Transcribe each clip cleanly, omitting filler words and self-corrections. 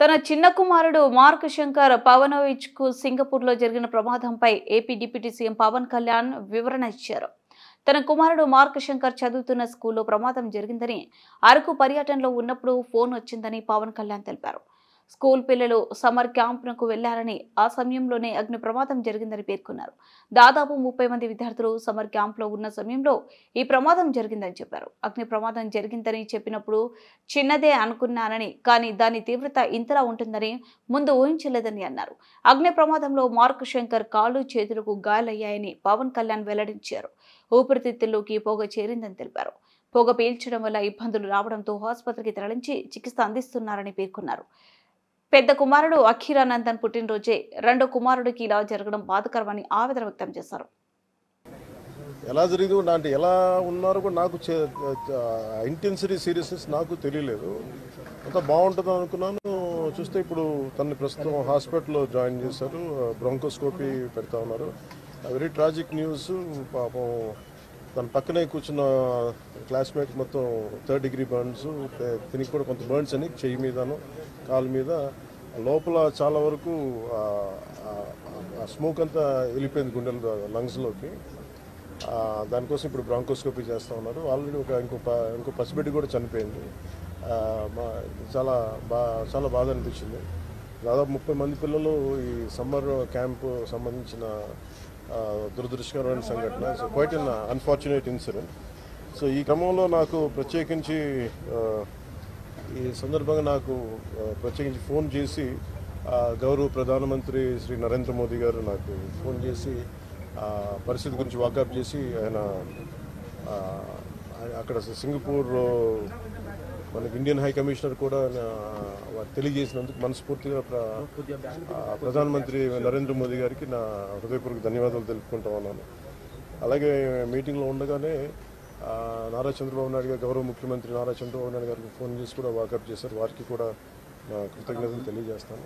తన చిన్న కుమారుడు మార్క్ శంకర్ పవనోవిచ్ కు సింగపూర్ లో జరిగిన ప్రమాదంపై AP deputy CM Pawan Kalyan వివరణ ఇచ్చారు. తన కుమారుడు మార్క్ శంకర్ చదువుతున్న స్కూల్లో ప్రమాదం జరిగిందని, అరకు పర్యటనలో ఉన్నప్పుడు ఫోన్ వచ్చిందని పవన్ కళ్యాణ్ తెలిపారు. స్కూల్ పిల్లలు సమ్మర్ క్యాంపునకు వెళ్లారని, ఆ సమయంలోనే అగ్ని ప్రమాదం జరిగిందని పేర్కొన్నారు. దాదాపు 30 మంది విద్యార్థులు సమ్మర్ క్యాంపులో ఉన్న సమయంలో ఈ ప్రమాదం జరిగిందని చెప్పారు. అగ్ని ప్రమాదం జరిగిందని చెప్పినప్పుడు చిన్నదే అనుకున్నానని, కానీ దాని తీవ్రత ఇంతలా ఉంటుందని ముందు ఊహించలేదని అన్నారు. అగ్ని ప్రమాదంలో మార్క్ శంకర్ కాళ్ళు చేతులకు గాయాలయ్యాయని పవన్ కళ్యాణ్ వెల్లడించారు. ఊపిరితిత్తుల్లోకి పొగ చేరిందని తెలిపారు. పొగ పీల్చడం వల్ల ఇబ్బందులు రావడంతో ఆసుపత్రికి తరలించి చికిత్స అందిస్తున్నారని పేర్కొన్నారు. పెద్ద కుమారుడు అఖీరానందన్ పుట్టినరోజే రెండో కుమారుడికి ఇలా జరగడం బాధకరమని ఆవేదన వ్యక్తం చేశారు. ఎలా జరిగింది అంటే ఎలా ఉన్నారో కూడా నాకు ఇంటెన్సిటీ సీరియస్నెస్ నాకు తెలియలేదు. అంతా బాగుంటుంది అనుకున్నాను. చూస్తే ఇప్పుడు తనని ప్రస్తుతం హాస్పిటల్లో జాయిన్ చేశారు. బ్రాంకోస్కోపీ పెడతా ఉన్నారు. Very tragic news. పాపం తన పక్కనే కూర్చున్న క్లాస్మేట్ మొత్తం 3rd degree బర్న్స్, దీనికి కూడా కొంత బర్న్స్ అని చెయ్యి మీదను కాలు మీద లోపల చాలా వరకు స్మోక్ అంతా వెళ్ళిపోయింది గుండెల లంగ్స్లోకి. దానికోసం ఇప్పుడు బ్రాంకోస్కోపీ చేస్తూ ఉన్నారు. ఆల్రెడీ ఇంకో పసిబిడ్డ కూడా చనిపోయింది. చాలా బాధ అనిపించింది. దాదాపు 30 మంది పిల్లలు ఈ సమ్మర్ క్యాంపు సంబంధించిన దురదృష్టకరమైన సంఘటన. So quiet an unfortunate incident. So ఈ క్రమంలో నాకు ప్రత్యేకించి ఈ సందర్భంగా నాకు ప్రత్యేకించి ఫోన్ చేసి గౌరవ ప్రధానమంత్రి శ్రీ నరేంద్ర మోదీ గారు నాకు ఫోన్ చేసి పరిస్థితి గురించి వాకప్ చేసి ఆయన అక్కడ సింగపూర్ మనకి ఇండియన్ హై కమిషనర్ కూడా తెలియజేసినందుకు మనస్ఫూర్తిగా ప్రధానమంత్రి నరేంద్ర మోదీ గారికి నా హృదయపూర్వక ధన్యవాదాలు తెలుపుకుంటా ఉన్నాను. అలాగే మీటింగ్లో ఉండగానే నారా చంద్రబాబు నాయుడు గారు, గౌరవ ముఖ్యమంత్రి నారా చంద్రబాబు నాయుడు గారికి ఫోన్ చేసి కూడా వాకప్ చేశారు. వారికి కూడా నా కృతజ్ఞతలు తెలియజేస్తాను.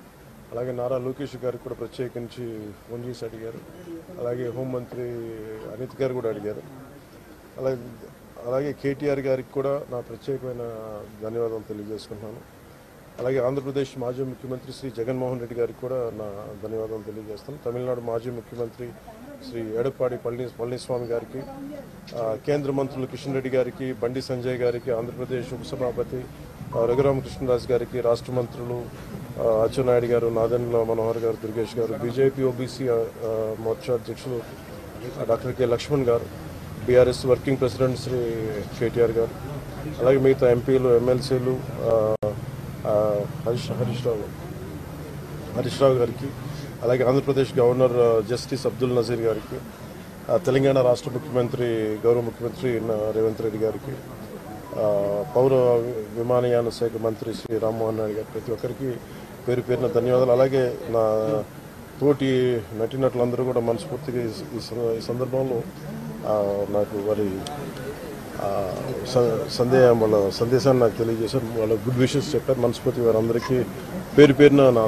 అలాగే నారా లోకేష్ గారికి కూడా ప్రత్యేకించి ఫోన్ చేసి అడిగారు. అలాగే హోంమంత్రి అనిత్ గారు కూడా అడిగారు. అలాగే కేటీఆర్ గారికి కూడా నా ప్రత్యేకమైన ధన్యవాదాలు తెలియజేసుకుంటున్నాను. అలాగే ఆంధ్రప్రదేశ్ మాజీ ముఖ్యమంత్రి శ్రీ జగన్మోహన్ రెడ్డి గారికి కూడా నా ధన్యవాదాలు తెలియజేస్తాను. తమిళనాడు మాజీ ముఖ్యమంత్రి శ్రీ ఎడప్పాడి పళనిస్వామి గారికి, కేంద్ర మంత్రులు కిషన్ రెడ్డి గారికి, బండి సంజయ్ గారికి, ఆంధ్రప్రదేశ్ ఉపసభాపతి రఘురామకృష్ణరాజు గారికి, రాష్ట్ర మంత్రులు అచ్చెన్నాయుడు గారు, నాదెండ్ల మనోహర్ గారు, దుర్గేష్ గారు, బీజేపీ ఓబీసీ మోర్చా అధ్యక్షులు డాక్టర్ కె లక్ష్మణ్ గారు, బీఆర్ఎస్ వర్కింగ్ ప్రెసిడెంట్ శ్రీ కేటీఆర్ గారు, అలాగే మిగతా ఎంపీలు, ఎమ్మెల్సీలు హరీష్ రావు గారికి, అలాగే ఆంధ్రప్రదేశ్ గవర్నర్ జస్టిస్ అబ్దుల్ నజీర్ గారికి, తెలంగాణ రాష్ట్ర ముఖ్యమంత్రి గౌరవ ముఖ్యమంత్రి రేవంత్ రెడ్డి గారికి, పౌర విమానయాన శాఖ మంత్రి శ్రీ రామ్మోహన్ నాయుడు గారికి, ప్రతి ఒక్కరికి పేరు పేరున ధన్యవాదాలు. అలాగే నా తోటి నటీనటులందరూ కూడా మనస్ఫూర్తిగా ఈ సందర్భంలో నాకు వారి వాళ్ళ సందేశాన్ని నాకు తెలియజేశారు. వాళ్ళ గుడ్ విషెస్ చెప్పారు. మనస్ఫూర్తిగా వారందరికీ పేరు పేరున